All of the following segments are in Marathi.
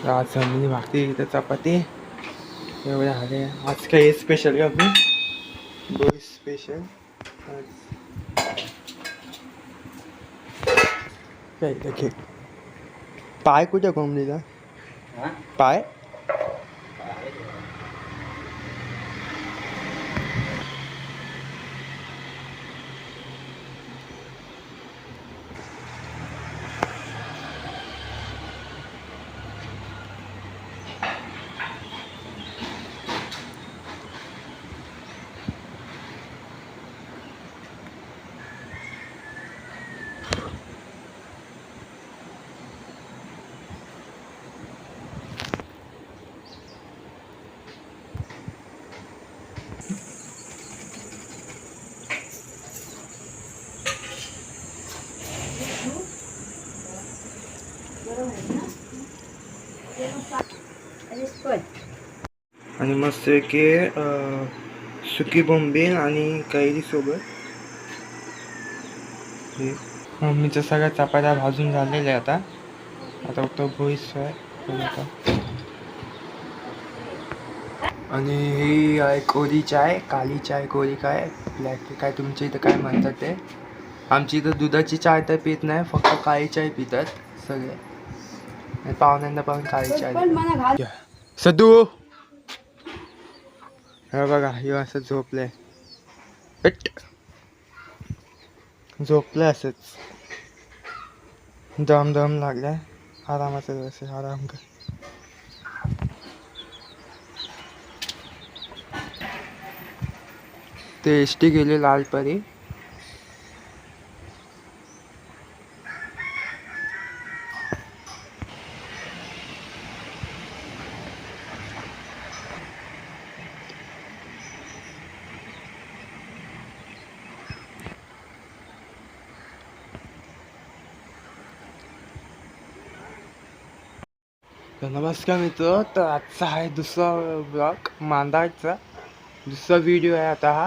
आज जमिनी भाकरी इथं चपाती एवढे आले. आज काही स्पेशल का आपली दोन स्पेशल काय देखील पाय कुठे कोंबडीला पाय आणि मस्त की सुकी बोंबील आणि कैरी सोबत. मम्मीच्या सगळ्या चपात्या भाजून झालेल्या आता. आता फक्त भोईस आहे. आणि ही आहे कोरी चाय, काली चाय, कोरी काय ब्लॅक काय तुमच्या इथं काय म्हणतात ते. आमची इथं दुधाची चाय तर पित नाही, फक्त काळी चाय पितात सगळे. पाहुण्यांना पण काळी चाय. सदू हे बघा हे असं झोपलंय, झोपलंय असंच. दम दम लागलाय, आरामाचं दिवस आराम कर. ते एसटी गेली लालपरी. तर नमस्कार मित्र, तर आजचा आहे दुसरा ब्लॉग मांदाडचा दुसरा व्हिडिओ आहे आता हा.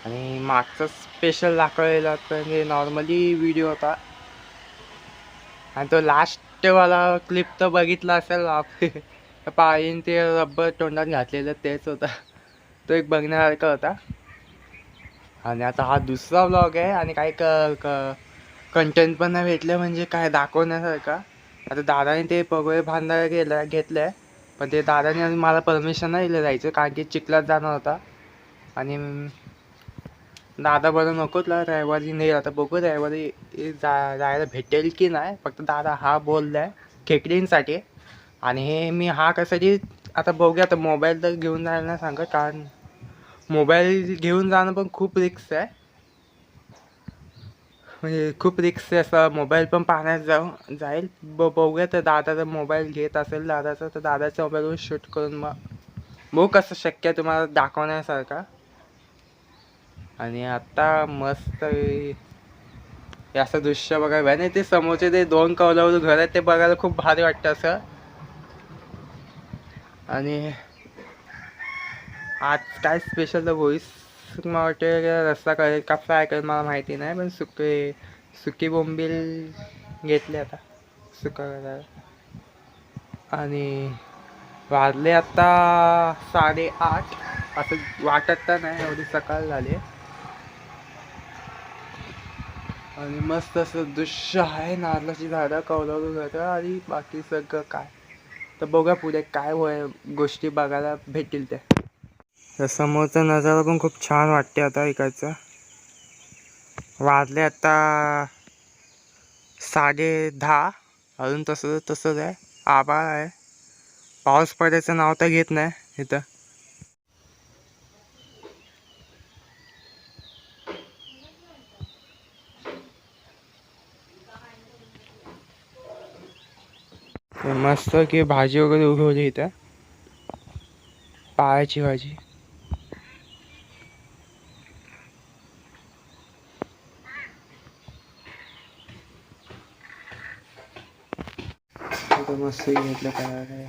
आणि मागचा स्पेशल दाखवलेला म्हणजे नॉर्मली व्हिडिओ होता, आणि तो लास्टवाला क्लिप तर बघितला असेल आपले पायीन ते रब्बर तोंडात घातलेलं तेच होता, तो एक बघण्यासारखा होता. आणि आता हा दुसरा व्लॉग आहे आणि काही कंटेंट पण नाही भेटले म्हणजे काय दाखवण्यासारखा. आता दादाने ते पगोळे बांधायला घेतलंय, पण ते दादाने मला परमिशन नाही दिलं जायचं, कारण की चिखलात जाणार होता. आणि दादा बरं नकोतला रविवारी नाही, आता बघू रविवारी जायला भेटेल की नाही. फक्त दादा हा बोललाय खेकडींसाठी, आणि हे मी हा कशासाठी आता बघूया. आता मोबाईल तर घेऊन जायला नाही सांगत, कारण मोबाईल घेऊन जाणं पण खूप रिस्क आहे. म्हणजे खूप रिक्स आहे, असं मोबाईल पण पाहण्यात जाईल. बघूया तर दादा जर मोबाईल घेत असेल दादाचा, तर दादाच्या मोबाईलवर शूट करून मग बघू कसं शक्य तुम्हाला दाखवण्यासारखा. आणि आता मस्त असं दृश्य बघायला नाही, ते समोरचे ते दोन कौलावू घर आहेत ते बघायला खूप भारी वाटतं असं. आणि आज काय स्पेशल तर भोईस मला वाटतं रस्ता करेल का फ्राय करेल मला माहिती नाही, पण सुकी बोंबील घेतले आता सुका करायला. आणि वाजले आता 8:30, असं वाटत तर नाही एवढी सकाळ झाली. आणि मस्त असं दृश्य आहे, नारळाची झाडं, कौलारू झाडं आणि बाकी सगळं काय. तर बघा पुढे काय गोष्टी बघायला भेटतील त्या. तर समोरचा नजारा पण खूप छान वाटते. आता इकडचा वाजले आता 10:30, अजून तसंच आहे, आभाळ आहे, पाऊस पडायचं नाव तर घेत नाही इथं. मस्त की भाजी वगैरे उगवली इथं, पायाची भाजी. मस्त घेतलं काय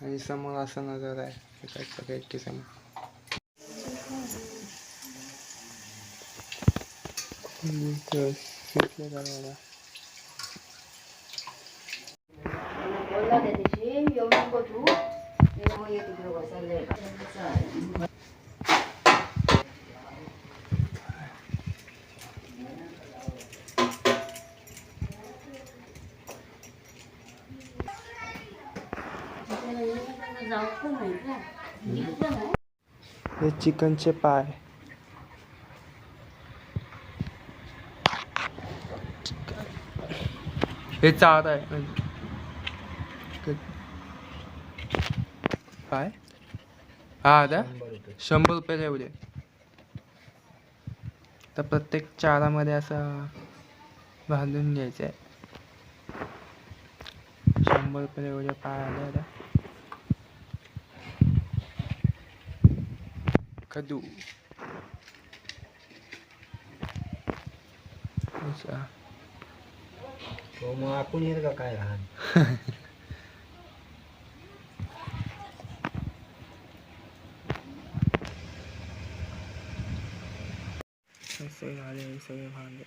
आणि समोर असा नजारा आहे समोर. बोलला त्या दिवशी येऊ नको तू मग ये तिकडे बसायला हे चिकनचे पाय. हे चार आहे पाय. हा आता 100 रुपये एवढे. तर प्रत्येक चारामध्ये असं बांधून घ्यायचं आहे. 100 रुपये एवढे पाय आले आता. कद्दू मग आपण येईल का काय लहान झाले सगळे भांडे.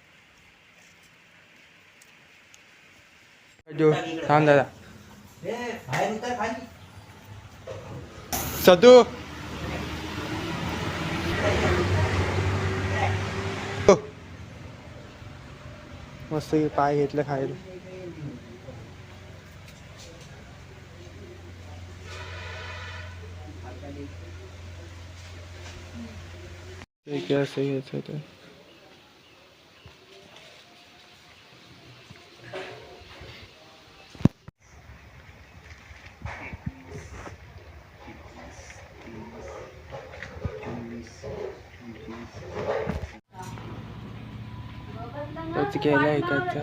थांब दादा. सदू मस्त पाय घेतलं खायला. असं घ्यायचं होतं. त्याच गेला एकाचा.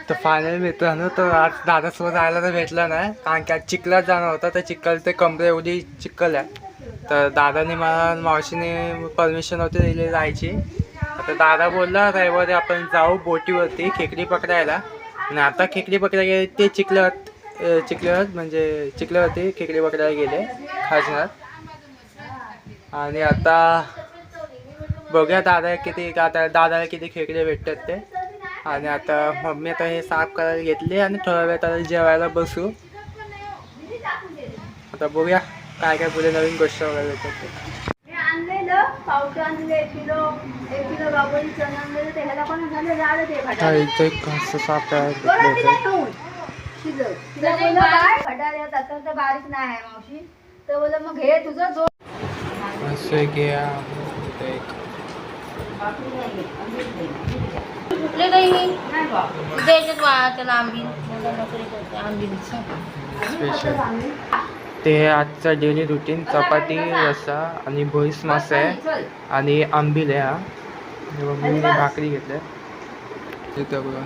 तर फायनल मित्रांनो, तर आज दादासोबत जायला तर भेटलं नाही, कारण की आज चिखलात जाणार होता. तर चिखल ते कमरे एवढी चिखल आहे. तर दादाने मला मावशीने परमिशन होती दिली जायची. तर दादा बोलला रविवारी आपण जाऊ बोटीवरती खेकडी पकडायला. आणि आता खेकडी पकडायला गेले ते चिखल्यात म्हणजे चिखल्यावरती खेकडी पकडायला गेले खाजनात. आणि आता बघूया दादाला किती खेकडे भेटतात ते. आणि आता मम्मी आता हे साफ करायला घेतले आणि थोड्या वेळ आता जेवायला बसू. आता बघूया काय काय पुढे नवीन गोष्ट वगैरे भेटतात. साफ बारीक नाही मावशी तर बोल मग घे तुझं जो असं घ्या. कुठले नाही त्याला ते आजचा डेली रुटीन चपाती रस्सा आणि भोईस मासा आहे आणि आंबील आहे. हा मी भाकरी घेतल्या तिथं बघा.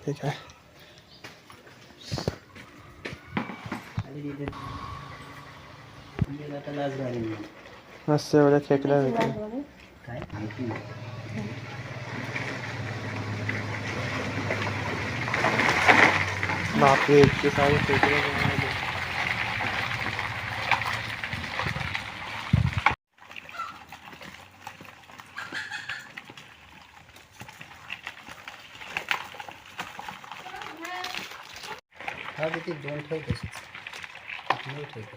ठीक आहे. मस्त एवढ्या खेकड्या होत्या. बापरे इतके सारे खेकडे. हा किती 2 ठेव तशीच नाही ठेवतो.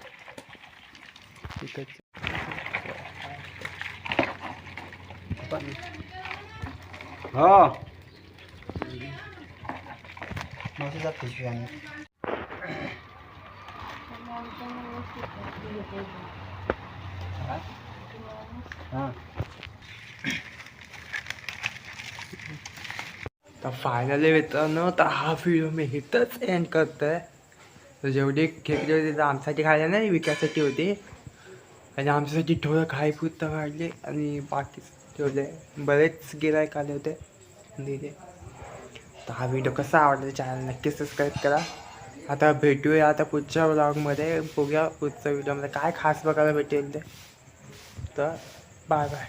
हा माझं पिशवी आणि तर फायनली मित्रांनो, तर हा व्हिडिओ मी इथंच एंड करतोय. तर जेवढी खेकडी होती तर आमच्यासाठी खायला नाही विकायसाठी होती आणि आमच्यासाठी थोडं खायपुरतं काढले आणि बाकी ठेवले. बरेच गिराईक आले होते दिले. तर हा व्हिडिओ कसा आवडला चॅनल नक्की सबस्क्राईब करा. आता भेटूया आता पुढच्या व्लॉगमध्ये. बघूया पुढच्या व्हिडिओमध्ये काय खास बघायला भेटेल ते. तर बाय बाय.